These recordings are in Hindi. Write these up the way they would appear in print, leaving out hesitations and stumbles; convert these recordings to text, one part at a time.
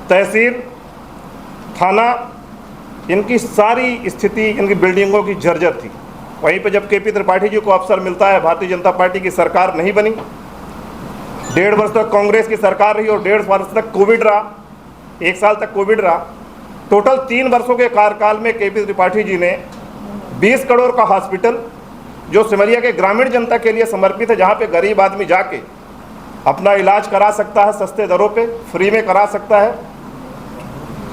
तहसील, थाना, इनकी सारी स्थिति, इनकी बिल्डिंगों की जर्जर थी। वहीं पे जब केपी त्रिपाठी जी को अवसर मिलता है, भारतीय जनता पार्टी की सरकार नहीं बनी, 1.5 वर्ष तक कांग्रेस की सरकार रही और 1.5 वर्ष तक कोविड रहा, 1 साल तक कोविड रहा। टोटल 3 वर्षों के कार्यकाल में केपी त्रिपाठी जी ने 20 करोड़ का हॉस्पिटल, जो सिमरिया के ग्रामीण जनता के लिए समर्पित है, जहाँ पे गरीब आदमी जाके अपना इलाज करा सकता है, सस्ते दरों पे फ्री में करा सकता है।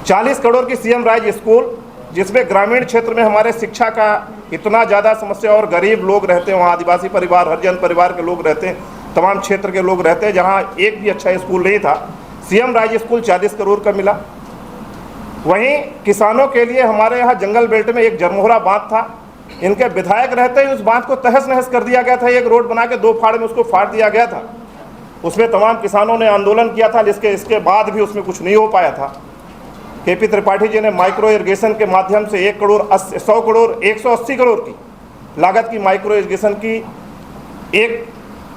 40 करोड़ की सीएम राज स्कूल, जिसमें ग्रामीण क्षेत्र में हमारे शिक्षा का इतना ज़्यादा समस्या और गरीब लोग रहते हैं, वहाँ आदिवासी परिवार, हरिजन परिवार के लोग रहते हैं, तमाम क्षेत्र के लोग रहते हैं, जहाँ एक भी अच्छा स्कूल नहीं था। सीएम राज स्कूल 40 करोड़ का मिला। वहीं किसानों के लिए हमारे यहाँ जंगल बेल्ट में एक जरमोहरा बांध था, इनके विधायक रहते ही उस बांध को तहस नहस कर दिया गया था। एक रोड बना के 2 फाड़ में उसको फाड़ दिया गया था। उसमें तमाम किसानों ने आंदोलन किया था, इसके बाद भी उसमें कुछ नहीं हो पाया था। केपी त्रिपाठी जी ने माइक्रो इरिगेशन के माध्यम से 180 करोड़ की लागत की माइक्रो इरिगेशन की एक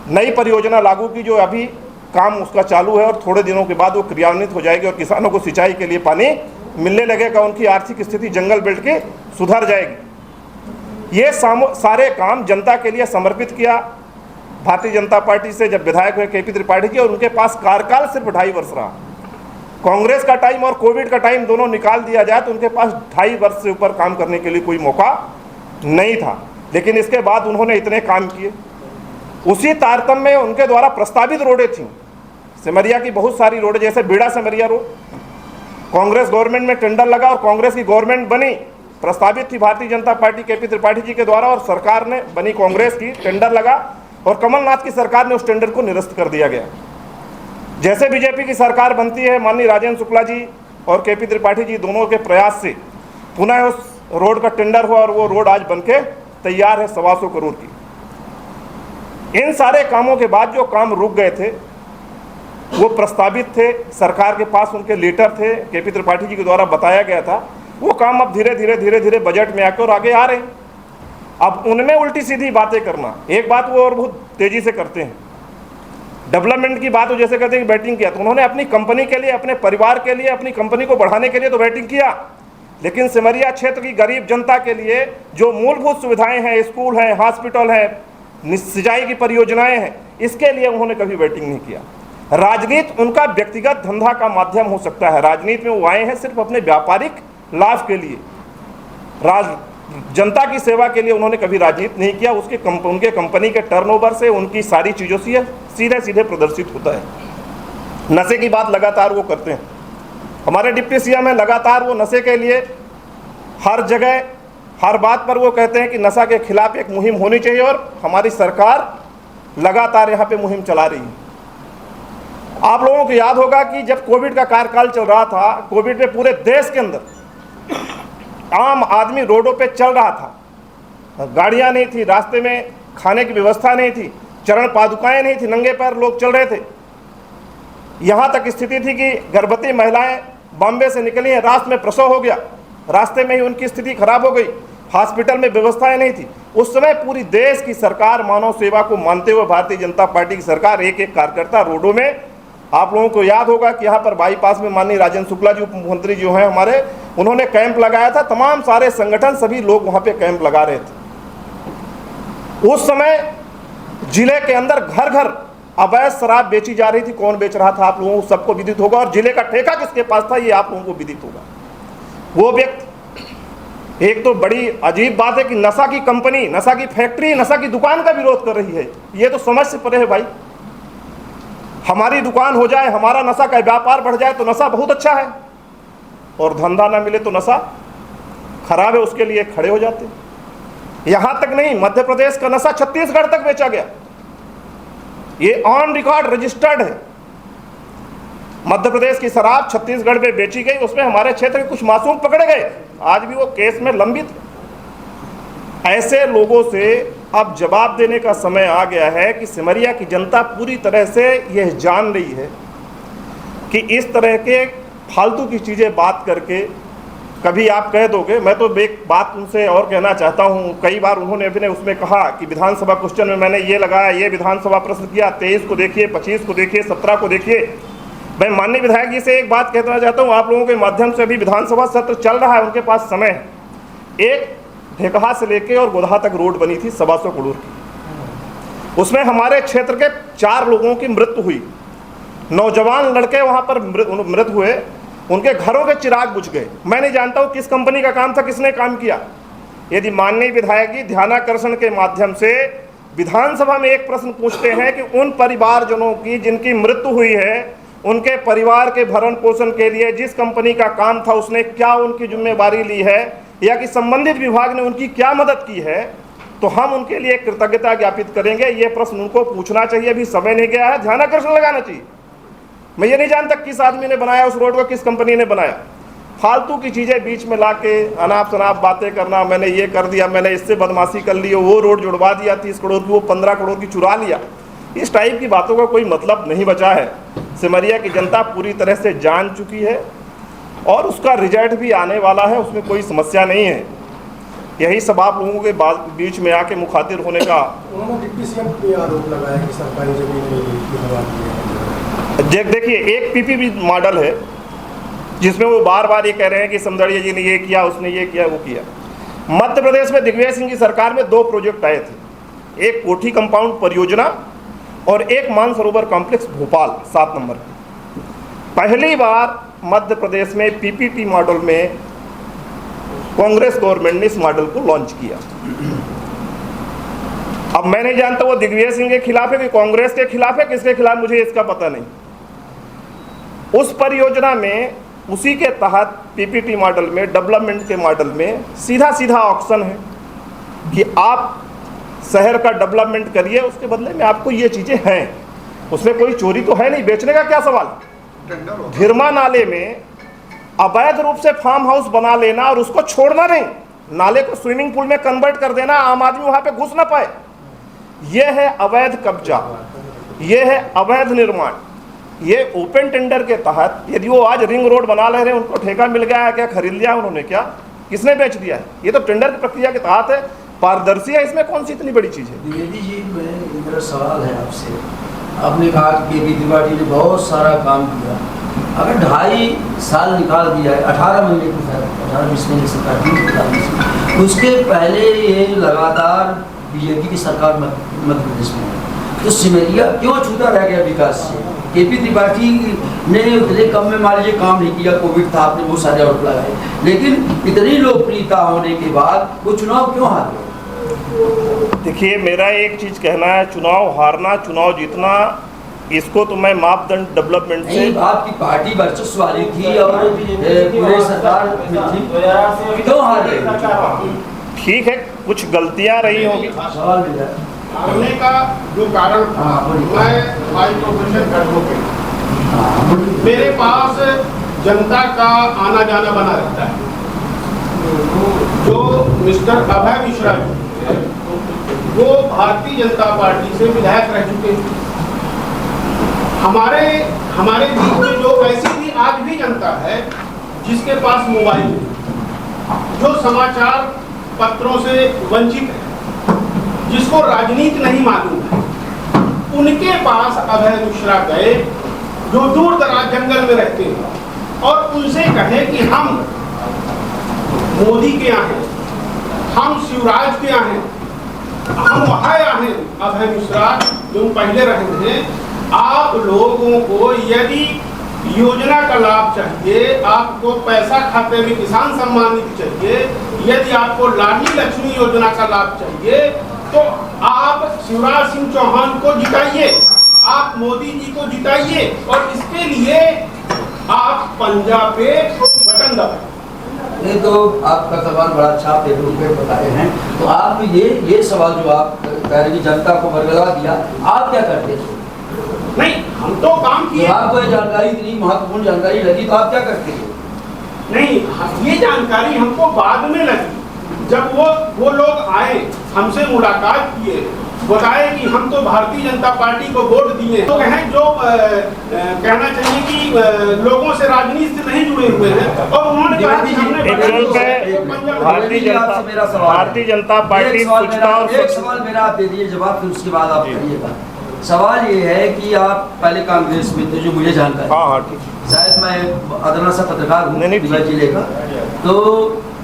नई परियोजना लागू की, जो अभी काम उसका चालू है और थोड़े दिनों के बाद वो क्रियान्वित हो जाएगी और किसानों को सिंचाई के लिए पानी मिलने लगेगा, उनकी आर्थिक स्थिति जंगल बेल्ट की सुधर जाएगी। ये सारे काम जनता के लिए समर्पित किया भारतीय जनता पार्टी से जब विधायक हुए केपी त्रिपाठी जी, और उनके पास कार्यकाल सिर्फ 2.5 वर्ष रहा। कांग्रेस का टाइम और कोविड का टाइम दोनों निकाल दिया जाए तो उनके पास 2.5 वर्ष से ऊपर काम करने के लिए कोई मौका नहीं था, लेकिन इसके बाद उन्होंने इतने काम किए। उसी तारतम्य में उनके द्वारा प्रस्तावित रोडें थीं, सिमरिया की बहुत सारी रोडें, जैसे बीड़ा सिमरिया रोड, कांग्रेस गवर्नमेंट में टेंडर लगा और कांग्रेस की गवर्नमेंट बनी, प्रस्तावित थी भारतीय जनता पार्टी केपी त्रिपाठी जी के द्वारा, और सरकार ने बनी कांग्रेस की, टेंडर लगा और कमलनाथ की सरकार ने उस टेंडर को निरस्त कर दिया गया। जैसे बीजेपी की सरकार बनती है, माननीय राजेंद्र शुक्ला जी और केपी त्रिपाठी जी दोनों के प्रयास से पुनः उस रोड का टेंडर हुआ और वो रोड आज बनके तैयार है 125 करोड़ की। इन सारे कामों के बाद जो काम रुक गए थे वो प्रस्तावित थे, सरकार के पास उनके लेटर थे, केपी त्रिपाठी जी के द्वारा बताया गया था, वो काम अब धीरे धीरे बजट में आकर आगे आ रहे हैं। अब उनमें उल्टी सीधी बातें करना, एक बात वो और बहुत तेजी से करते हैं। डेवलपमेंट की बात हो, जैसे कहते हैं कि बैटिंग किया, तो उन्होंने अपनी कंपनी के लिए, अपने परिवार के लिए, अपनी कंपनी को बढ़ाने के लिए तो बैटिंग किया, लेकिन सिमरिया क्षेत्र की गरीब जनता के लिए जो मूलभूत सुविधाएं हैं, स्कूल हैं, हॉस्पिटल हैं, सिंचाई की परियोजनाएं हैं, इसके लिए उन्होंने कभी बैटिंग नहीं किया। राजनीति उनका व्यक्तिगत धंधा का माध्यम हो सकता है, राजनीति में वो आए हैं सिर्फ अपने व्यापारिक लाभ के लिए, जनता की सेवा के लिए उन्होंने कभी राजनीति नहीं किया। उनके कंपनी के टर्नओवर से, उनकी सारी चीज़ों से सीधे प्रदर्शित होता है। नशे की बात लगातार वो करते हैं, हमारे डिप्टी सीएम है, लगातार वो नशे के लिए हर जगह हर बात पर वो कहते हैं कि नशा के खिलाफ एक मुहिम होनी चाहिए, और हमारी सरकार लगातार यहाँ पे मुहिम चला रही है। आप लोगों को याद होगा कि जब कोविड का कार्यकाल चल रहा था, कोविड में पूरे देश के अंदर आम आदमी रोडों पे चल रहा था, गाड़ियां नहीं थी, रास्ते में खाने की व्यवस्था नहीं थी, चरण पादुकाएं नहीं थी, नंगे पैर लोग चल रहे थे। यहाँ तक स्थिति थी कि गर्भवती महिलाएं बॉम्बे से निकली हैं, रास्ते में प्रसव हो गया, रास्ते में ही उनकी स्थिति खराब हो गई, हॉस्पिटल में व्यवस्थाएं नहीं थी। उस समय पूरी देश की सरकार मानव सेवा को मानते हुए भारतीय जनता पार्टी की सरकार, एक एक कार्यकर्ता रोडों में, आप लोगों को याद होगा कि यहाँ पर बाईपास में माननीय राजेंद्र शुक्ला जी उप मुख्यमंत्री जो हैं हमारे, उन्होंने कैंप लगाया था, तमाम सारे संगठन सभी लोग वहाँ पे कैंप लगा रहे थे। उस समय जिले के अंदर घर घर अवैध शराब बेची जा रही थी। कौन बेच रहा था आप लोगों को सबको विदित होगा, और जिले का ठेका किसके पास था ये आप लोगों को विदित होगा। वो व्यक्ति, एक तो बड़ी अजीब बात है कि नशा की कंपनी, नशा की फैक्ट्री, नशा की दुकान का विरोध कर रही है, ये तो समझ से परे है भाई। हमारी दुकान हो जाए, हमारा नशा का व्यापार बढ़ जाए तो नशा बहुत अच्छा है, और धंधा ना मिले तो नशा खराब है, उसके लिए खड़े हो जाते। यहां तक नहीं, मध्य प्रदेश का नशा छत्तीसगढ़ तक बेचा गया, ये ऑन रिकॉर्ड रजिस्टर्ड है। मध्य प्रदेश की शराब छत्तीसगढ़ में बेची गई, उसमें हमारे क्षेत्र के कुछ मासूम पकड़े गए, आज भी वो केस में लंबित। ऐसे लोगों से अब जवाब देने का समय आ गया है कि सिमरिया की जनता पूरी तरह से यह जान रही है कि इस तरह के फालतू की चीज़ें बात करके कभी आप कह दोगे। मैं तो एक बात उनसे और कहना चाहता हूँ, कई बार उन्होंने अपने उसमें कहा कि विधानसभा क्वेश्चन में मैंने ये लगाया, ये विधानसभा प्रश्न किया, 23 को देखिए, 25 को देखिए, 17 को देखिए, मैं माननीय विधायक जी से एक बात कहना चाहता हूँ, आप लोगों के माध्यम से, अभी विधानसभा सत्र चल रहा है, उनके पास समय है। एक ढेकहा से लेके और गोधा तक रोड बनी थी 125 करोड़ की, उसमें हमारे क्षेत्र के 4 लोगों की मृत्यु हुई। नौजवान लड़के वहाँ पर मृत हुए, उनके घरों के चिराग बुझ गए। मैं नहीं जानता हूँ किस कंपनी का काम था, किसने काम किया। यदि माननीय विधायक जी ध्यानाकर्षण के माध्यम से विधानसभा में एक प्रश्न पूछते हैं कि उन परिवारजनों की जिनकी मृत्यु हुई है, उनके परिवार के भरण पोषण के लिए जिस कंपनी का काम था उसने क्या उनकी जिम्मेवारी ली है, या कि संबंधित विभाग ने उनकी क्या मदद की है, तो हम उनके लिए कृतज्ञता ज्ञापित करेंगे। ये प्रश्न उनको पूछना चाहिए, अभी समय नहीं गया है, ध्यानाकर्षण लगाना चाहिए। मैं ये नहीं जानता किस आदमी ने बनाया उस रोड को, किस कंपनी ने बनाया। फालतू की चीज़ें बीच में लाके अनाप शनाप बातें करना, मैंने ये कर दिया, मैंने इससे बदमाशी कर ली, वो रोड जुड़वा दिया 30 करोड़ की, वो 15 करोड़ की चुरा लिया, इस टाइप की बातों का कोई मतलब नहीं बचा है। सिमरिया की जनता पूरी तरह से जान चुकी है और उसका रिजल्ट भी आने वाला है, उसमें कोई समस्या नहीं है। यही सब आप लोगों के बीच में आके मुखातिर होने का। उन्होंने डिप्टी सीएम पे आरोप लगाया कि सरकारी जमीन देखिए, एक पीपीपी मॉडल है जिसमें वो बार बार ये कह रहे हैं कि समदड़िया जी ने ये किया, उसने ये किया, वो किया। मध्य प्रदेश में दिग्विजय सिंह की सरकार में 2 प्रोजेक्ट आए थे, एक कोठी कंपाउंड परियोजना और एक मानसरोवर कॉम्प्लेक्स भोपाल 7 नंबर। पहली बार मध्य प्रदेश में पीपीपी मॉडल में कांग्रेस गवर्नमेंट ने इस मॉडल को लॉन्च किया। अब मैं नहीं जानता वो दिग्विजय सिंह के खिलाफ है कि कांग्रेस के खिलाफ है, किसके खिलाफ मुझे इसका पता नहीं। उस परियोजना में उसी के तहत पीपीटी मॉडल में, डेवलपमेंट के मॉडल में सीधा सीधा ऑप्शन है कि आप शहर का डेवलपमेंट करिए, उसके बदले में आपको ये चीज़ें हैं। उसमें कोई चोरी तो है नहीं, बेचने का क्या सवाल। धिरमा नाले में अवैध रूप से फार्म हाउस बना लेना और उसको छोड़ना नहीं, नाले को स्विमिंग पूल में कन्वर्ट कर देना, आम आदमी वहाँ पे घुस ना पाए, यह है अवैध कब्जा, यह है अवैध निर्माण। ये ओपन टेंडर के तहत, यदि वो आज रिंग रोड बना ले रहे हैं, उनको ठेका मिल गया है क्या, खरीद लिया उन्होंने क्या, किसने बेच दिया है, ये तो टेंडर की प्रक्रिया के तहत है, पारदर्शी है, इसमें कौन सी इतनी बड़ी चीज़ है। द्विवेदी जी, मेरा सवाल है आपसे, आपने कहा कि केपी त्रिपाठी ने बहुत सारा काम किया, अगर 2.5 साल निकाल दिया है, 18 महीने की 18-20 महीने सरकार, उसके पहले ये लगातार बीजेपी की सरकार मध्य प्रदेश में, तो सिमरिया क्यों छूटा रह गया विकास से। केपी त्रिपाठी ने उतने कम में मान लीजिए काम नहीं किया, कोविड था, आपने बहुत सारे आरोप लगाए, लेकिन इतनी लोकप्रियता होने के बाद वो चुनाव क्यों हार गए। देखिए, मेरा एक चीज़ कहना है, चुनाव हारना चुनाव जीतना, इसको तो मैं मापदंड डेवलपमेंट से, आपकी पार्टी वर्चस्व वाली थी और पूरे सरकार थी, क्यों हार गए। ठीक है, कुछ गलतियां रही होंगी। सवाल मेरा हारने का जो कारण था, मैं भाई प्रोफेसर खड़गों के, मेरे पास जनता का आना जाना बना रहता है। जो मिस्टर अभय मिश्रा जी, वो भारतीय जनता पार्टी से विधायक रह चुके हैं। हमारे बीच में जो ऐसी भी आज भी जनता है जिसके पास मोबाइल है, जो समाचार पत्रों से वंचित है, जिसको राजनीति नहीं मालूम है, उनके पास अभय मिश्रा गए, जो दूर दराज जंगल में रहते हैं, और उनसे कहे कि हम मोदी के यहाँ हैं, हम शिवराज के यहाँ हैं, हम वहाँ हैं। अभय मिश्रा जो पहले रहे हैं, आप लोगों को यदि योजना का लाभ चाहिए, आपको पैसा खाते में किसान सम्मान निधि चाहिए, यदि आपको लाडली लक्ष्मी योजना का लाभ चाहिए, तो आप शिवराज सिंह चौहान को जिताइए, आप मोदी जी को जिताइए, और इसके लिए आप पंजाब पे बटन दबाइए। ये तो आपका सवाल बड़ा अच्छा आप बताए हैं। तो आप ये सवाल जो आप कह रहे हैं जनता को बरगला दिया, आप क्या करते थे। नहीं, हम तो काम किए। आपको ये जानकारी इतनी महत्वपूर्ण जानकारी लगी तो आप क्या करते थे। नहीं, ये जानकारी हमको बाद में लगी, जब वो लोग आए, हमसे मुलाकात किए, बताए कि हम तो भारतीय जनता पार्टी को वोट दिए, तो कहें जो कहना चाहिए कि लोगों से राजनीति से नहीं जुड़े हुए हैं, और उन्होंने कहा कि हमने भारतीय जनता पार्टी एक सवाल मेरा आप दे दिए जवाब, फिर उसके बाद आप करिएगा। सवाल ये है कि आप पहले कांग्रेस में थे, जो मुझे जानकारी, हाँ हाँ ठीक है। शायद मैं अदना सा पत्रकार हूँ नहीं, रीवा जिले का, तो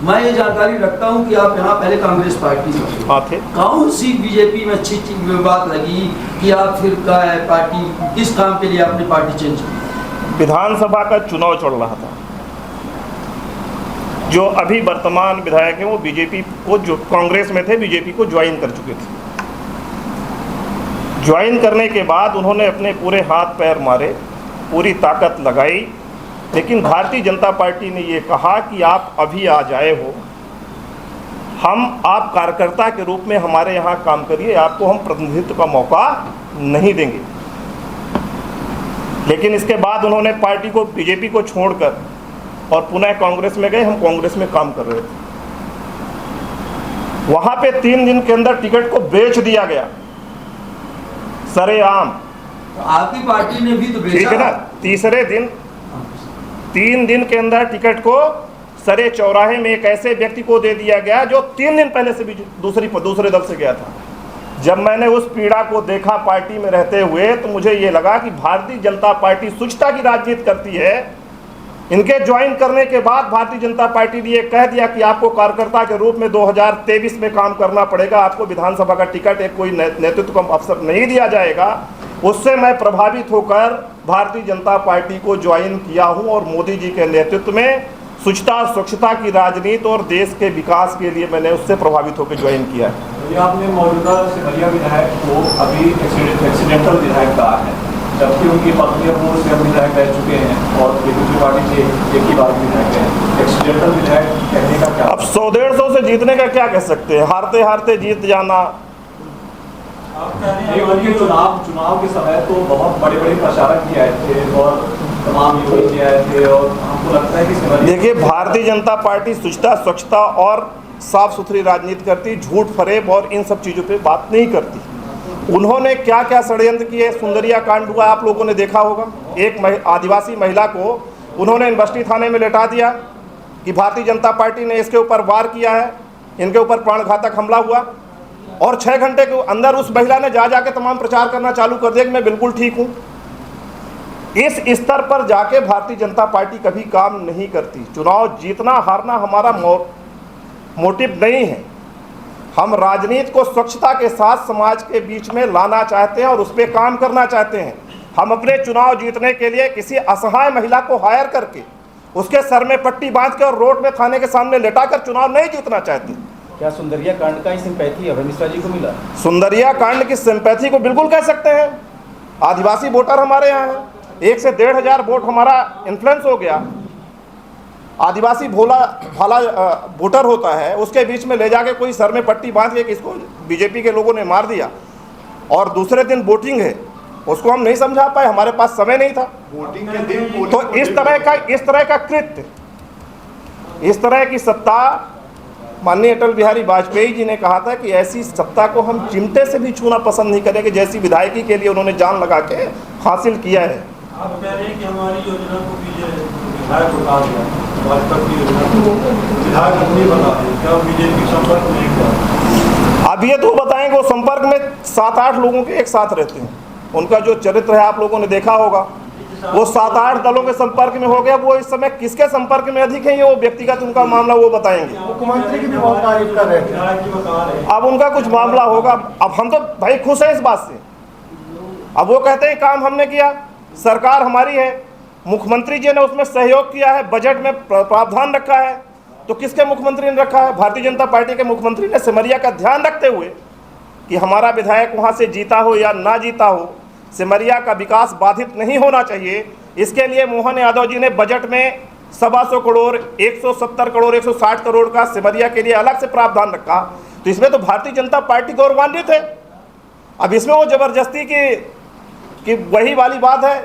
मैं ये जानकारी रखता हूँ कि आप यहाँ पहले कांग्रेस पार्टी में थे। हाँ थे। कौन सी बीजेपी में अच्छी बात लगी कि आप फिर का है पार्टी, किस काम के लिए आपने पार्टी चेंज की? विधानसभा का चुनाव चल रहा था, जो अभी वर्तमान विधायक हैं वो बीजेपी को, जो कांग्रेस में थे, बीजेपी को ज्वाइन कर चुके थे। ज्वाइन करने के बाद उन्होंने अपने पूरे हाथ पैर मारे, पूरी ताकत लगाई, लेकिन भारतीय जनता पार्टी ने ये कहा कि आप अभी आ जाए हो, हम आप कार्यकर्ता के रूप में हमारे यहाँ काम करिए, आपको हम प्रतिनिधित्व का मौका नहीं देंगे। लेकिन इसके बाद उन्होंने पार्टी को, बीजेपी को छोड़कर और पुनः कांग्रेस में गए। हम कांग्रेस में काम कर रहे थे, वहां पे 3 दिन के अंदर टिकट को बेच दिया गया सरेआम। तो आपकी पार्टी ने भी तो बेचा, ठीक है ना। तीसरे दिन 3 दिन के अंदर टिकट को सरे चौराहे में एक ऐसे व्यक्ति को दे दिया गया जो 3 दिन पहले से भी दूसरे दल से गया था। जब मैंने उस पीड़ा को देखा पार्टी में रहते हुए, तो मुझे ये लगा कि भारतीय जनता पार्टी शुचिता की राजनीति करती है। इनके ज्वाइन करने के बाद भारतीय जनता पार्टी ने ये कह दिया कि आपको कार्यकर्ता के रूप में 2023 में काम करना पड़ेगा, आपको विधानसभा का टिकट, एक कोई नेतृत्व का अवसर नहीं दिया जाएगा। उससे मैं प्रभावित होकर भारतीय जनता पार्टी को ज्वाइन किया हूं और मोदी जी के नेतृत्व में शुचिता और स्वच्छता की राजनीति और देश के विकास के लिए मैंने उससे प्रभावित होकर ज्वाइन किया है। ये आपने मौजूदा सिमरिया विधायक को अभी एक्सीडेंटल विधायक कहा है, जबकि उनकी पत्नी और वो स्वयं विधायक रह चुके हैं और बीजेपी पार्टी से एक ही बार विधायक है। एक्सीडेंटल विधायक कहने का क्या? अब 100-150 से जीतने का क्या कह सकते हैं, हारते हारते जीत जाना। उनके चुनाव के समय तो बहुत बड़े बड़े प्रचारक भी आए थे और तमाम युवा जी आए थे, और हमको लगता है कि देखिए, भारतीय जनता पार्टी शुचिता, स्वच्छता और साफ सुथरी राजनीति करती, झूठ फरेब और इन सब चीज़ों पे बात नहीं करती। उन्होंने क्या क्या षड्यंत्र किए, सुंदरिया कांड हुआ, आप लोगों ने देखा होगा। एक आदिवासी महिला को उन्होंने यूनिवर्सिटी थाने में लेटा दिया कि भारतीय जनता पार्टी ने इसके ऊपर वार किया है, इनके ऊपर प्राणघातक हमला हुआ, और 6 घंटे के अंदर उस महिला ने जाके तमाम प्रचार करना चालू कर दिया कि मैं बिल्कुल ठीक हूँ। इस स्तर पर जाके भारतीय जनता पार्टी कभी काम नहीं करती। चुनाव जीतना हारना हमारा मोटिव नहीं है। हम राजनीति को स्वच्छता के साथ समाज के बीच में लाना चाहते हैं और उस पर काम करना चाहते हैं। हम अपने चुनाव जीतने के लिए किसी असहाय महिला को हायर करके उसके सर में पट्टी बांध के और रोड में थाने के सामने लेटाकर चुनाव नहीं जीतना चाहते। क्या सुंदरिया कांड का ही सिंपैथी अभय मिश्रा जी को मिला? सुंदरिया कांड की सिंपैथी को बिल्कुल कह सकते हैं। आदिवासी वोटर हमारे यहाँ हैं, 1 से 1,500 वोट हमारा इन्फ्लुएंस हो गया। आदिवासी भोला भाला वोटर होता है, उसके बीच में ले जाके कोई सर में पट्टी बांध के किसको बीजेपी के लोगों ने मार दिया, और दूसरे दिन वोटिंग है, उसको हम नहीं समझा पाए, हमारे पास समय नहीं था। वोटिंग के दिन तो इस तरह का कृत्य, इस तरह की सत्ता, माननीय अटल बिहारी वाजपेयी जी ने कहा था कि ऐसी सत्ता को हम चिमटे से भी छूना पसंद नहीं करेंगे, जैसी विधायकी के लिए उन्होंने जान लगा के हासिल किया है। आप कह रहे हैं कि हमारी योजना को विधायक उठा दिया, भाजपा की योजना को विधायक नहीं बना है, क्या बीजेपी संपर्क नहीं किया? अब ये तो बताएंगे, वो संपर्क में 7-8 लोगों के एक साथ रहते हैं। उनका जो चरित्र है आप लोगों ने देखा होगा, वो 7-8 दलों के संपर्क में हो गया। वो इस समय किसके संपर्क में अधिक है, ये वो व्यक्तिगत उनका मामला वो बताएंगे। मुख्यमंत्री की भी बहुत तारीफ कर रहे थे। अब उनका कुछ मामला होगा। अब हम तो भाई खुश हैं इस बात से। अब वो कहते हैं काम हमने किया, सरकार हमारी है, मुख्यमंत्री जी ने उसमें सहयोग किया है, बजट में प्रावधान रखा है। तो किसके मुख्यमंत्री ने रखा है? भारतीय जनता पार्टी के मुख्यमंत्री ने सिमरिया का ध्यान रखते हुए कि हमारा विधायक वहाँ से जीता हो या ना जीता हो, सिमरिया का विकास बाधित नहीं होना चाहिए। इसके लिए मोहन यादव जी ने बजट में 125 करोड़, 170 करोड़, 160 करोड़ का सिमरिया के लिए अलग से प्रावधान रखा। तो इसमें तो भारतीय जनता पार्टी गौरवान्वित है। अब इसमें वो जबरदस्ती की वही वाली बात है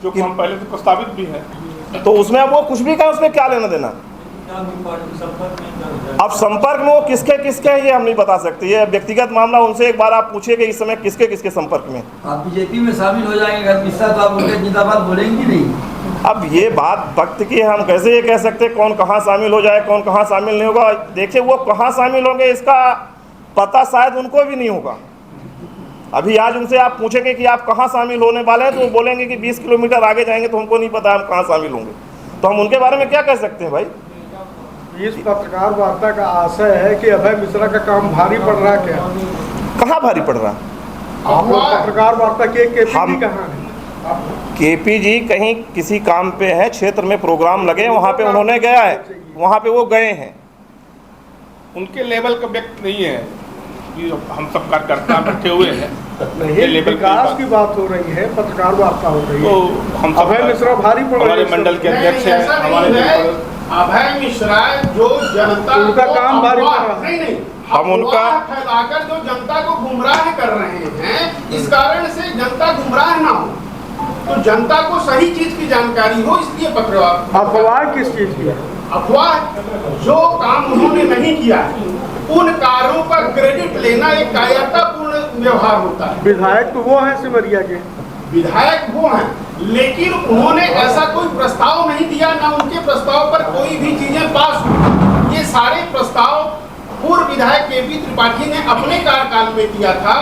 जो कि हम पहले से प्रस्तावित भी है, तो उसमें अब वो कुछ भी कहें, उसमें क्या लेना देना। अब संपर्क में वो किसके हैं ये हम नहीं बता सकते, ये व्यक्तिगत मामला। उनसे एक बार आप पूछिए कि इस समय किसके किसके संपर्क में। आप बीजेपी में शामिल हो जाएंगे मिश्रा, तो आप उनके जिंदाबाद बोलेंगे नहीं। अब ये बात वक्त की है, हम कैसे ये कह सकते कौन कहाँ शामिल हो जाए, कौन कहाँ शामिल नहीं होगा। देखिए, वो कहाँ शामिल होंगे इसका पता शायद उनको भी नहीं होगा। अभी आज उनसे आप पूछेंगे कि आप कहाँ शामिल होने वाले हैं, तो वो बोलेंगे कि 20 किलोमीटर आगे जाएंगे, तो हमको नहीं पता हम कहाँ शामिल होंगे। तो हम उनके बारे में क्या कह सकते हैं भाई? इस पत्रकार वार्ता का आशय है कि अभय मिश्रा का काम भारी पड़ रहा है। क्या कहाँ भारी पड़ रहा? आप लोग पत्रकार वार्ता के हम- KP कहाँ है? केपी जी कहीं किसी काम पे है, क्षेत्र में प्रोग्राम लगे, वहाँ पे उन्होंने गया है, वहाँ पे वो गए हैं। उनके लेवल का व्यक्ति नहीं है कि हम सब कार्यकर्ता बैठे हुए हैं। नहीं, लेवल विकास की बात हो रही है, पत्रकार वार्ता हो रही तो है। हम सब अभय मिश्रा भारी पड़ रहे हमारे हैं। मंडल के नहीं, अध्यक्ष हैं, ऐसा नहीं हमारे है। मंडल- अभय मिश्रा जो जनता उनका को काम भारी अफवाह- कर रहा है। नहीं हम उनका- अफवाह फैलाकर जो जनता को गुमराह कर रहे हैं, इस कारण से जनता गुमराह ना हो, तो जनता को सही चीज की जानकारी हो, इसलिए पत्रकार। अफवाह किस चीज की है? अफवाह जो काम उन्होंने नहीं किया है, उन कार्यों का क्रेडिट लेना एक कायरतापूर्ण व्यवहार होता है। विधायक तो वो है सिमरिया के। विधायक वो हैं, लेकिन उन्होंने ऐसा कोई प्रस्ताव नहीं दिया, ना उनके प्रस्ताव पर कोई भी चीजें पास हुई। ये सारे प्रस्ताव पूर्व विधायक KP त्रिपाठी ने अपने कार्यकाल में किया था,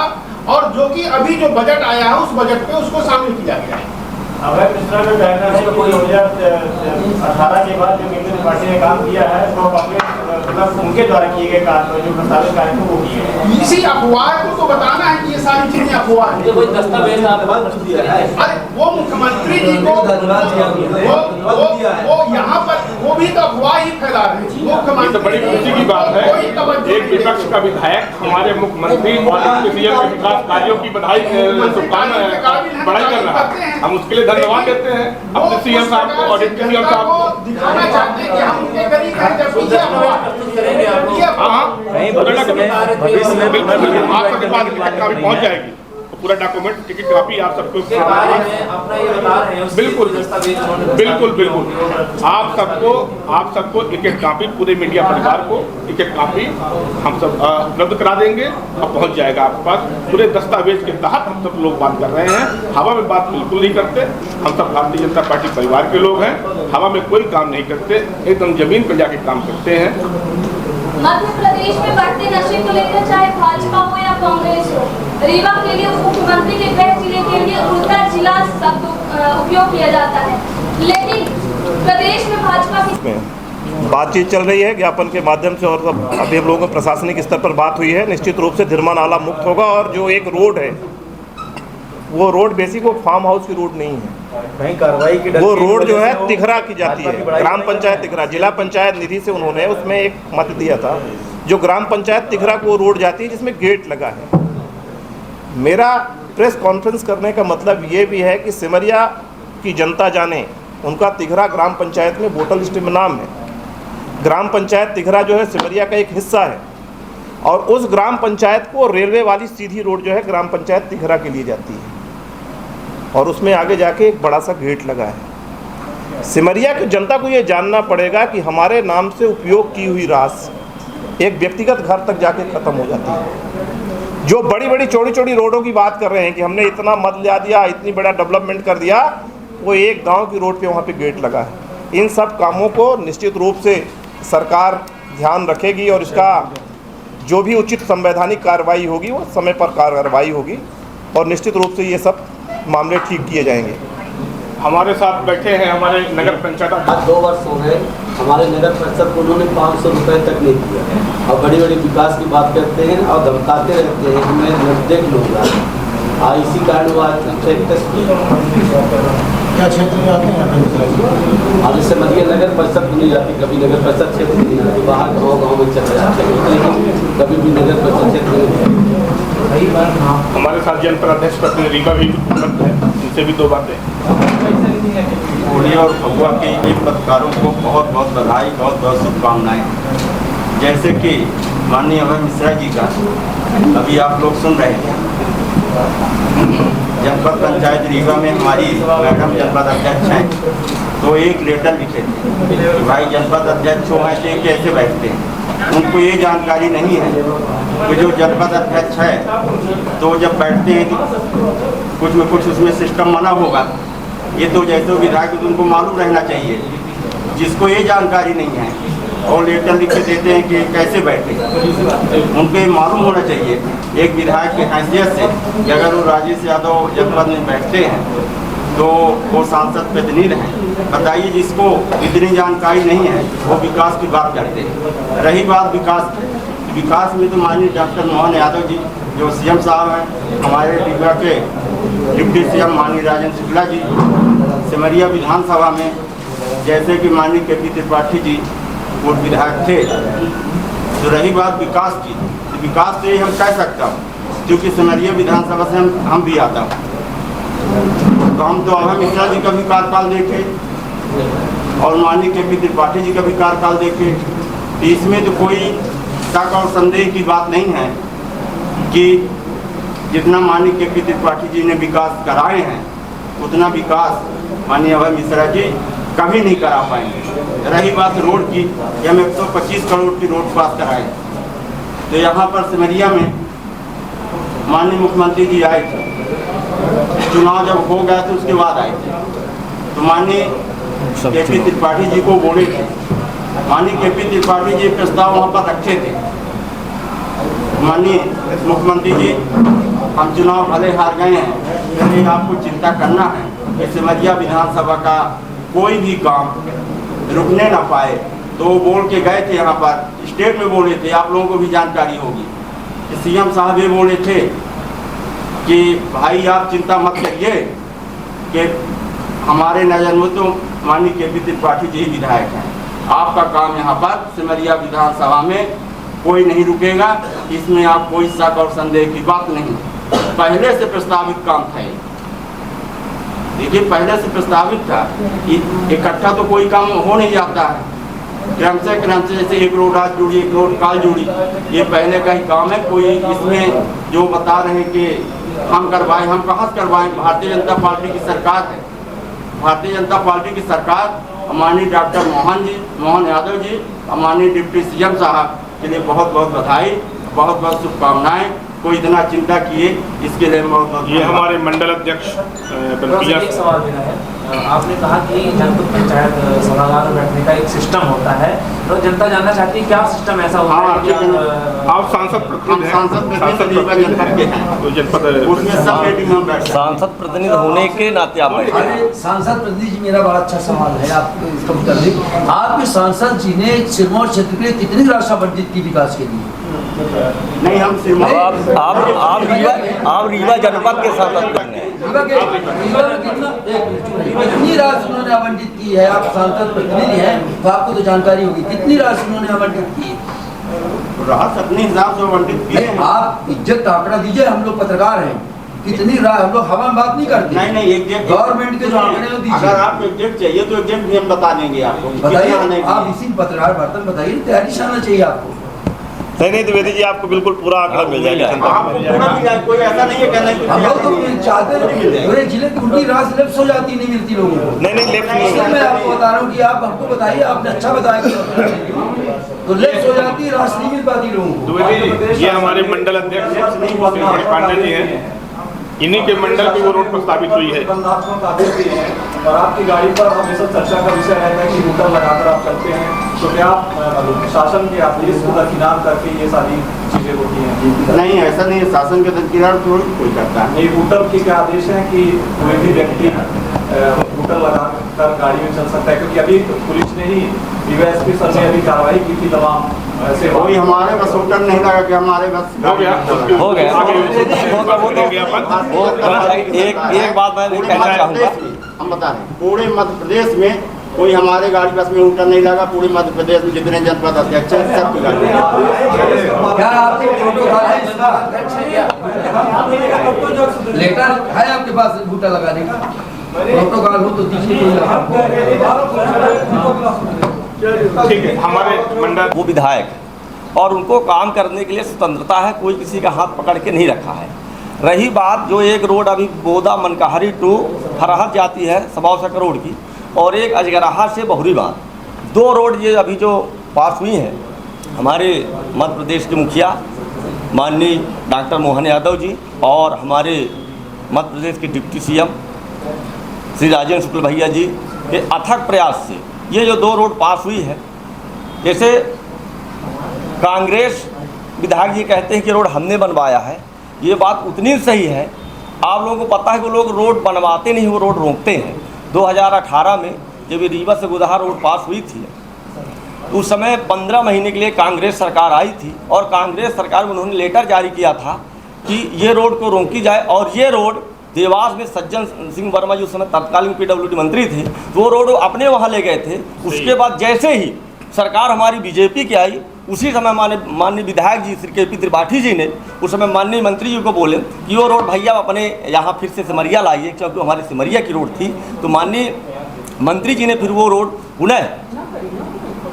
और जो कि अभी जो बजट आया है उस बजट पे उसको शामिल किया गया है। अभय मिश्रा का कहना है कि 2018 के बाद जो केपी त्रिपाठी ने काम किया है, तो कांग्रेस मतलब उनके द्वारा किए गए कार्य जो प्रस्तावित कार्य थे वो किए हैं। इसी अफवाह को तो बताना है कि ये सारी चीजें अफवाह है। कोई दस्तावेज आपके पास कुछ दिया है? अरे वो मुख्यमंत्री जी को धन्यवाद दिया उन्होंने। वो यहाँ पर वो भी तो अफवाह ही फैला रहे हैं। ये तो बड़ी खुशी की बात है, कोई तवज्जो एक नहीं विपक्ष का विधायक हमारे मुख्यमंत्री और सीएम के विकास कार्यों की बधाई शुभकामनाएं बड़ाई कर रहा है। हम उसके लिए धन्यवाद देते हैं अपने सीएम साहब को और डिप्टी सीएम साहब को। दिखाना चाहते हैं कि हम उनके करीब हैं, जबकि ये अफवाह है। ये अफवाह हाँ, भविष्य में बिल्कुल आप सबके पास टिकट कापी पहुंच जाएगी, तो पूरा डॉक्यूमेंट टिकट कापी आप सबको अपना ये बता रहे हैं बिल्कुल बिल्कुल आप सबको टिकट कापी, पूरे मीडिया परिवार को टिकट कापी हम सब उपलब्ध करा देंगे और पहुंच जाएगा आपके पास। पूरे दस्तावेज के तहत हम सब लोग बात कर रहे हैं, हवा में बात बिल्कुल नहीं करते। हम सब भारतीय जनता पार्टी परिवार के लोग हैं, हवा में कोई काम नहीं करते, एकदम जमीन पर जाके काम करते हैं। मध्य प्रदेश में बढ़ते नशे को लेकर चाहे भाजपा हो या कांग्रेस हो, रीवा के लिए उप मुख्यमंत्री के गृह जिले के लिए उड़ता जिला शब्द उपयोग किया जाता है, लेकिन प्रदेश में भाजपा की बातचीत चल रही है ज्ञापन के माध्यम से, और सब अभी हम लोगों को प्रशासनिक स्तर पर बात हुई है। निश्चित रूप से धीरमा नाला मुक्त होगा, और जो एक रोड है वो रोड बेसिक वो फार्म हाउस की रोड नहीं है, कहीं कार्रवाई की वो रोड जो है तिघरा की जाती है, ग्राम पंचायत तिघरा। जिला पंचायत निधि से उन्होंने उसमें एक मत दिया था, जो ग्राम पंचायत तिघरा को रोड जाती है जिसमें गेट लगा है। मेरा प्रेस कॉन्फ्रेंस करने का मतलब ये भी है कि सिमरिया की जनता जाने, उनका तिघरा ग्राम पंचायत में वोटर लिस्ट में नाम है। ग्राम पंचायत तिघरा जो है सिमरिया का एक हिस्सा है, और उस ग्राम पंचायत को रेलवे वाली सीधी रोड जो है ग्राम पंचायत तिघरा के लिए जाती है, और उसमें आगे जाके एक बड़ा सा गेट लगा है। सिमरिया की जनता को ये जानना पड़ेगा कि हमारे नाम से उपयोग की हुई राशि एक व्यक्तिगत घर तक जाके ख़त्म हो जाती है। जो बड़ी बड़ी चौड़ी चौड़ी रोडों की बात कर रहे हैं कि हमने इतना मद लिया दिया, इतनी बड़ा डेवलपमेंट कर दिया, वो एक गांव की रोड पे वहाँ पे गेट लगा है। इन सब कामों को निश्चित रूप से सरकार ध्यान रखेगी, और इसका जो भी उचित संवैधानिक कार्रवाई होगी वो समय पर कार्रवाई होगी, और निश्चित रूप से ये सब मामले ठीक किए जाएंगे। हमारे साथ बैठे हैं हमारे नगर पंचायत आज 2 वर्ष हो गए हमारे नगर परिषद को उन्होंने 500 रुपए तक नहीं दिया, और बड़ी बड़ी विकास की बात करते हैं और धमकाते रहते हैं कि मैं देख लूँगा। इसी कारण वो आज क्या क्षेत्र में आते हैं? आज इससे मध्य नगर परिषद नहीं जाती, कभी नगर परिषद क्षेत्र नहीं जाती, बाहर गाँव में चले जाते हैं, लेकिन कभी भी नगर परिषद क्षेत्र नहीं। हमारे साथ जनपद अध्यक्ष प्रतिनिधि रीवा भी उपलब्ध है, उनसे भी 2 बातें। होली और फगुआ के ये पत्रकारों को बहुत बहुत बधाई, बहुत बहुत शुभकामनाएं। जैसे कि माननीय अभय मिश्रा जी का अभी आप लोग सुन रहे थे, जनपद पंचायत रीवा में हमारी मैडम जनपद अध्यक्ष हैं, तो एक लेटर लिखे थे कि भाई जनपद अध्यक्ष हो हैं तो कैसे बैठते हैं। उनको ये जानकारी नहीं है कि जो जनपद अध्यक्ष है तो जब बैठते हैं तो कुछ में कुछ उसमें सिस्टम बना होगा। ये तो जैसे विधायक तो उनको मालूम रहना चाहिए। जिसको ये जानकारी नहीं है और लेटर लिख के देते हैं कि कैसे बैठे। उनको ये मालूम होना चाहिए एक विधायक की हैसियत से कि अगर वो राजेश यादव जनपद में बैठते हैं तो वो सांसद प्रतिनिधि हैं। बताइए, जिसको इतनी जानकारी नहीं है वो विकास की बात करते हैं। रही बात विकास की, विकास में तो माननीय डॉक्टर मोहन यादव जी जो सीएम साहब हैं, हमारे रीवा के डिप्टी सीएम माननीय राजेंद्र शुक्ला जी, सिमरिया विधानसभा में जैसे कि माननीय केपी त्रिपाठी जी वो विधायक थे। तो रही बात विकास की, तो विकास से हम कह सकता हूँ क्योंकि सिमरिया विधानसभा से हम भी आता हूँ, तो हम तो अभय मिश्रा जी का भी कार्यकाल देखे और माननीय केपी त्रिपाठी जी का भी कार्यकाल देखे। तो इसमें तो कोई शक और संदेह की बात नहीं है कि जितना माननीय केपी त्रिपाठी जी ने विकास कराए हैं उतना विकास माननीय अभय मिश्रा जी कभी नहीं करा पाएंगे। रही बात रोड की, हम 125 करोड़ की रोड पास कराए, तो यहाँ पर सिमरिया में माननीय मुख्यमंत्री जी आए थे, चुनाव जब हो गया तो उसके बाद आए थे, तो माननीय केपी त्रिपाठी जी को बोले थे, माननीय केपी त्रिपाठी जी प्रस्ताव वहाँ पर रखे थे, माननीय मुख्यमंत्री जी हम चुनाव भले हार गए हैं लेकिन आपको चिंता करना है कि सिमरिया विधानसभा का कोई भी काम रुकने ना पाए। तो वो बोल के गए थे, यहाँ पर स्टेट में बोले थे, आप लोगों को भी जानकारी होगी, सीएम साहब ये बोले थे कि भाई आप चिंता मत करिए कि हमारे नज़र में तो माननीय केपी त्रिपाठी जी विधायक हैं, आपका काम यहाँ पर सिमरिया विधानसभा में कोई नहीं रुकेगा, इसमें आप कोई शक और संदेह की बात नहीं। पहले से प्रस्तावित काम था ये, देखिए पहले से प्रस्तावित था, इकट्ठा तो कोई काम हो नहीं जाता है, क्रम से जैसे एक रोड आज जुड़ी एक रोड काल जुड़ी, ये पहले का ही काम है। कोई इसमें जो बता रहे हैं कि हम करवाएं, हम कहाँ से करवाएं? भारतीय जनता पार्टी की सरकार है, भारतीय जनता पार्टी की सरकार, माननीय डॉक्टर मोहन यादव जी, माननीय डिप्टी सीएम साहब के लिए बहुत बहुत बधाई, बहुत बहुत शुभकामनाएं। कोई इतना चिंता किए इसके लिए बहुत बहुत। ये हमारे मंडल अध्यक्ष एक सवाल मेरा है, आपने कहा कि जनपद पंचायत सभागार में बैठने का एक सिस्टम होता है, तो जनता जानना चाहती है क्या सिस्टम ऐसा होता है कि आप सांसद प्रतिनिधि सांसद प्रतिनिधि होने के नाते आप अरे सांसद प्रतिनिधि जी, मेरा बड़ा अच्छा सवाल है आपको इसका उत्तर दें। आपके सांसद जी ने सिरमौर क्षेत्र के लिए कितनी राशि आवंटित की विकास के लिए? नहीं, हम आप रीवा जनपद के सांसद बने, कितनी राशि उन्होंने आवंटित की है? आप सांसद प्रतिनिधि हैं तो आपको तो जानकारी होगी, कितनी राशि उन्होंने आवंटित की है? राशि अपने हिसाब से आवंटित किए। आप इज्जत आंकड़ा दीजिए, हम लोग पत्रकार हैं, कितनी राशि? हम लोग हवा में बात नहीं करते। नहीं एग्जैक्ट गवर्नमेंट के जो आंकड़े दीजिए। अगर आपको एग्जैक्ट चाहिए तो एग्जैक्ट भी हम बता देंगे आपको। बताइए, आप इसी पत्रकार वार्ता में बताइए, तैयारी से आना चाहिए आपको। नहीं द्विवेदी जी, आपको बिल्कुल पूरा आंकड़ा मिल जाएगा। कोई ऐसा नहीं है कहना हम लोग तो चाहते हैं पूरे जिले की उनकी राशि लेफ्ट हो जाती नहीं मिलती लोगों को। नहीं लेफ्ट नहीं, मैं आपको बता रहा हूँ कि आप हमको बताइए, आपने अच्छा बताया तो लेफ्ट हो जाती, राशि नहीं मिल पाती लोगों को। ये हमारे मंडल अध्यक्ष पांडे जी हैं, इन्हीं के मंडल की वो रोड प्रस्तावित हुई है। बंधात्मक आदेश दिए हैं और आपकी गाड़ी पर हमेशा चर्चा का विषय रहता है कि रूटर लगाकर आप चलते हैं, तो क्या शासन के आदेश को दरकिनार करके ये सारी चीजें होती हैं? नहीं, ऐसा नहीं है, शासन के दरकिनार थोड़ी कोई करता है। नहीं, रूटर की क्या आदेश है कि कोई भी व्यक्ति रूटर लगाकर गाड़ी में चल सकता है? क्योंकि अभी पुलिस ने ही डीवाईएसपी सर ने अभी कार्रवाई की थी तमाम ऐसे। कोई हमारे बस रूटर नहीं लगा कि हमारे बस हो गया। एक बात मैं कहना चाहूँगा, हम बता रहे हैं पूरे मध्य प्रदेश में कोई हमारे गाड़ी बस में रूटर नहीं लगा। पूरे मध्य प्रदेश में जितने जनपद अध्यक्ष हैं सबकी गाड़ी। क्या आपको प्रोटोकॉल है इसका? लेटर है आपके पास बूटा लगाने का? प्रोटोकॉल हो तो दीजिए। ठीक है, हमारे मंडल वो विधायक और उनको काम करने के लिए स्वतंत्रता है, कोई किसी का हाथ पकड़ के नहीं रखा है। रही बात जो एक रोड अभी बोदा मनकाहरी टू फरहत जाती है 125 करोड़ की, और एक अजगराहा से बहुरी बांध, 2 रोड ये अभी जो पास हुई हैं, हमारे मध्य प्रदेश के मुखिया माननीय डॉक्टर मोहन यादव जी और हमारे मध्य प्रदेश के डिप्टी सीएम श्री राजेंद्र शुक्ल भैया जी के अथक प्रयास से ये जो 2 रोड पास हुई है, जैसे कांग्रेस विधायक जी कहते हैं कि रोड हमने बनवाया है, ये बात उतनी सही है। आप लोगों को पता है कि वो लोग रोड बनवाते नहीं, वो रोड रोकते हैं। 2018 में जब ये रीवा से गुदहा रोड पास हुई थी, उस समय 15 महीने के लिए कांग्रेस सरकार आई थी और कांग्रेस सरकार में उन्होंने लेटर जारी किया था कि ये रोड को रोकी जाए। और ये रोड देवास में सज्जन सिंह वर्मा जो उस समय तत्कालीन PWD मंत्री थे, वो रोड अपने वहाँ ले गए थे। उसके बाद जैसे ही सरकार हमारी बीजेपी की आई, उसी समय माननीय विधायक जी श्री KP त्रिपाठी जी ने उस समय माननीय मंत्री जी को बोले कि वो रोड भैया अपने यहाँ फिर से सिमरिया लाइए, क्योंकि हमारी सिमरिया की रोड थी। तो माननीय मंत्री जी ने फिर वो रोड पुनः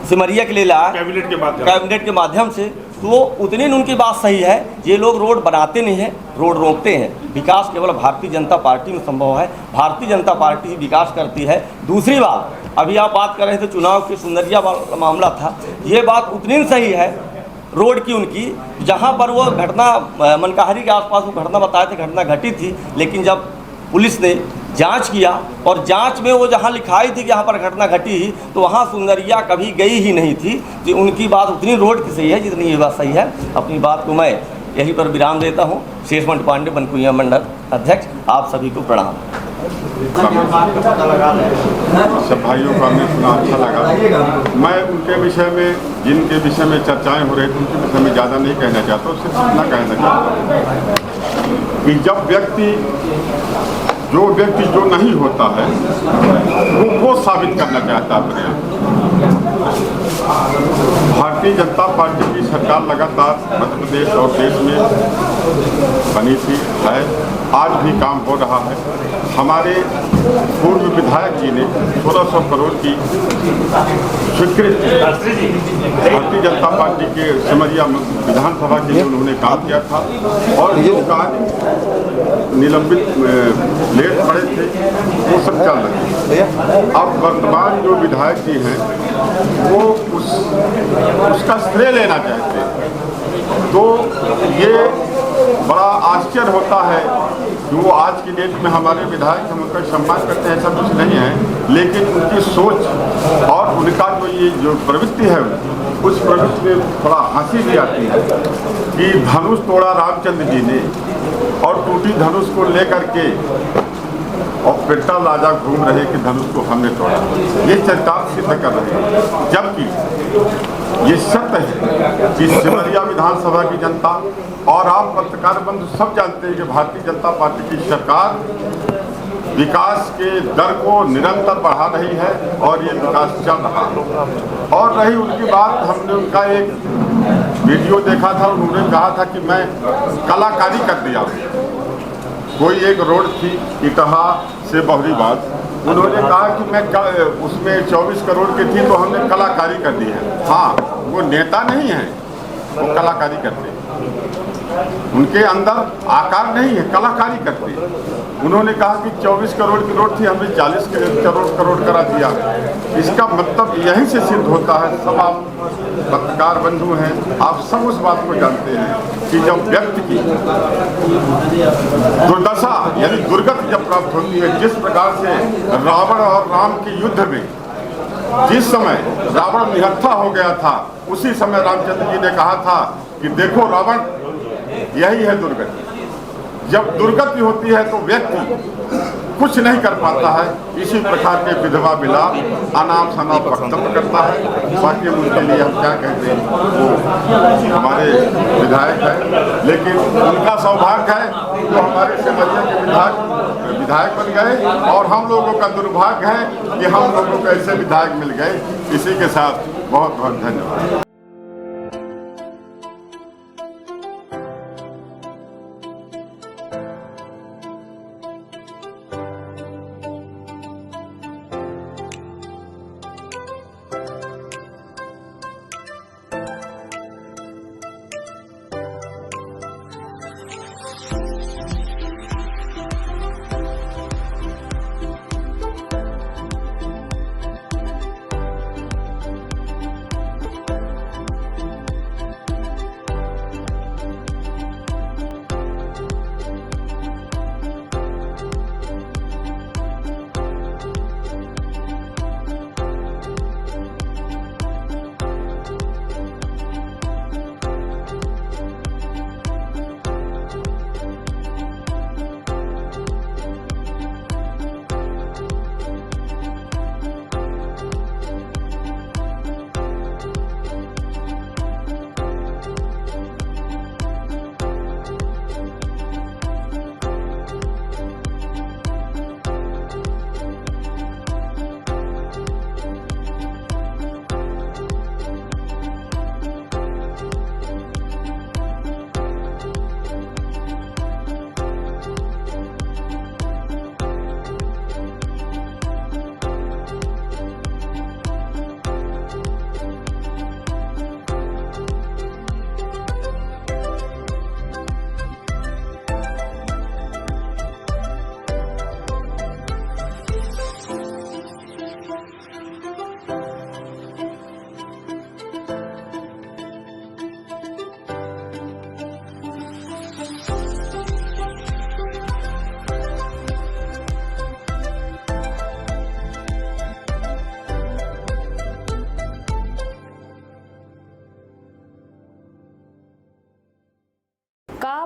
सिमरिया के लिए लाया कैबिनेट के माध्यम से। तो उतनी उनकी बात सही है, ये लोग रोड बनाते नहीं हैं, रोड रोकते हैं। विकास केवल भारतीय जनता पार्टी में संभव है, भारतीय जनता पार्टी ही विकास करती है। दूसरी बात, अभी आप बात कर रहे थे चुनाव के सुंदरिया वाला मामला था, ये बात उतनी सही है रोड की उनकी, जहाँ पर वो घटना मनकाहरी के आसपास वो घटना बताए थे, घटना घटी थी। लेकिन जब पुलिस ने जांच किया और जांच में वो जहां लिखाई थी कि यहाँ पर घटना घटी ही, तो वहाँ सुंदरिया कभी गई ही नहीं थी। तो उनकी बात उतनी रोड की सही है जितनी ये बात सही है। अपनी बात को मैं यहीं पर विराम देता हूँ। शेषमंट पांडे, बनकुइया मंडल अध्यक्ष, आप सभी को प्रणाम। सब भाइयों का मैं सुना अच्छा लगा। मैं उनके विषय में, जिनके विषय में चर्चाएं हो रही थी, उनके विषय में ज़्यादा नहीं कहना चाहता हूँ, सिर्फ इतना कहना चाहता हूँ कि जब जो व्यक्ति जो नहीं होता है वो साबित करना चाहता है अपने आप। भारतीय जनता पार्टी की सरकार लगातार मध्य प्रदेश और देश में बनी थी, है, आज भी काम हो रहा है। हमारे पूर्व विधायक जी ने 1600 करोड़ की स्वीकृति भारतीय जनता पार्टी के सिमरिया विधानसभा के लिए उन्होंने काम किया था और जो कार्य निलंबित लेट पड़े थे वो सब चल रहे हैं। अब वर्तमान जो विधायक जी हैं वो उसका श्रेय लेना चाहते हैं। तो ये बड़ा आश्चर्य होता है कि वो आज की डेट में हमारे विधायक हम उनका सम्मान करते हैं, ऐसा कुछ नहीं है, लेकिन उनकी सोच और उनका जो प्रवृत्ति है उस प्रवृत्ति में थोड़ा हंसी भी आती है कि धनुष तोड़ा रामचंद्र जी ने और टूटी धनुष को लेकर के और पेटा लाजा घूम रहे कि धनुष को हमने तोड़ा। ये चरितार्थ सिद्ध कर रहे हैं, जबकि ये सत्य है कि सिमरिया विधानसभा की जनता और आप पत्रकार बंधु सब जानते हैं कि भारतीय जनता पार्टी की सरकार विकास के दर को निरंतर बढ़ा रही है और ये विकास चल रहा है। और रही उनकी बात, हमने उनका एक वीडियो देखा था, उन्होंने कहा था कि मैं कलाकारी कर दिया। कोई एक रोड थी इटहा से बहरीबाद, उन्होंने कहा कि मैं उसमें 24 करोड़ की थी तो हमने कलाकारी कर दी है। हाँ, वो नेता नहीं है, वो कलाकारी करते हैं, उनके अंदर आकार नहीं है, कलाकारी करते हैं। उन्होंने कहा कि 24 करोड़ की रोड थी, हमने 40 करोड़ करा दिया। इसका मतलब यहीं से सिद्ध होता है, सब आप पत्रकार बंधु हैं, आप सब उस बात को जानते हैं कि जब व्यक्ति की दुर्दशा यानी दुर्गति जब प्राप्त होती है, जिस प्रकार से रावण और राम के युद्ध में जिस समय रावण निहत्था हो गया था, उसी समय रामचंद्र जी ने कहा था कि देखो रावण, यही है दुर्गति। जब दुर्गति होती है तो व्यक्ति कुछ नहीं कर पाता है। इसी प्रकार के विधवा विलाप अनाप शनाप वक्तव्य करता है। बाकी उनके लिए हम क्या कहते हैं, वो हमारे विधायक है, लेकिन उनका सौभाग्य है जो हमारे सिमरिया के विधायक बन गए और हम लोगों का दुर्भाग्य है कि हम लोगों को ऐसे विधायक मिल गए। इसी के साथ बहुत बहुत धन्यवाद।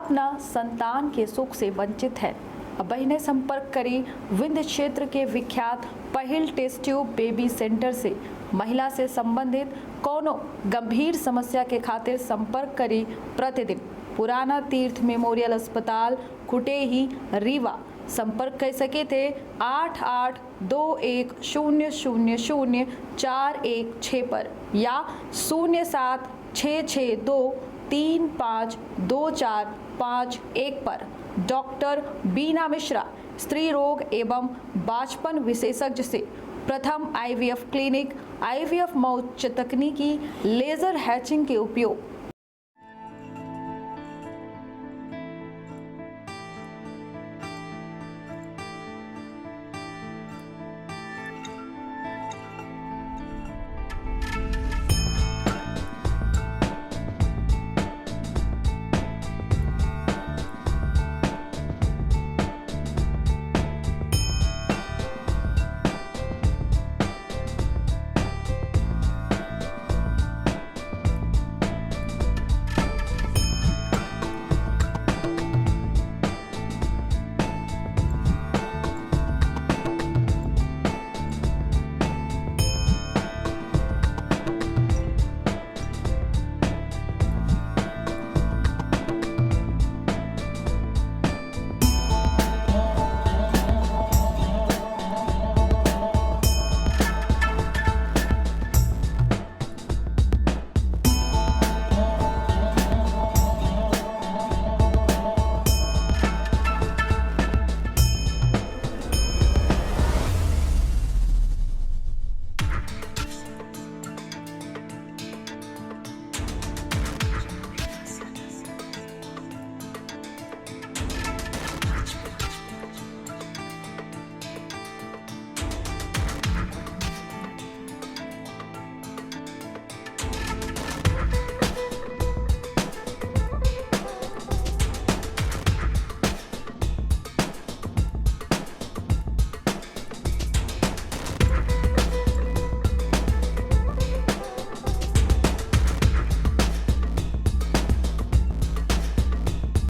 अपना संतान के सुख से वंचित है। अब बहनें संपर्क करें विंध्य क्षेत्र के विख्यात पहिल टेस्ट ट्यूब बेबी सेंटर से। महिला से संबंधित कोनो गंभीर समस्या के खातिर संपर्क करें प्रतिदिन पुराना तीर्थ मेमोरियल अस्पताल कुटेही रीवा। संपर्क कर सके थे 8821000416 पर या 0766235245 पर। डॉक्टर बीना मिश्रा स्त्री रोग एवं बांझपन विशेषज्ञ से प्रथम IVF क्लिनिक, IVF में उच्च तकनीकी लेजर हैचिंग के उपयोग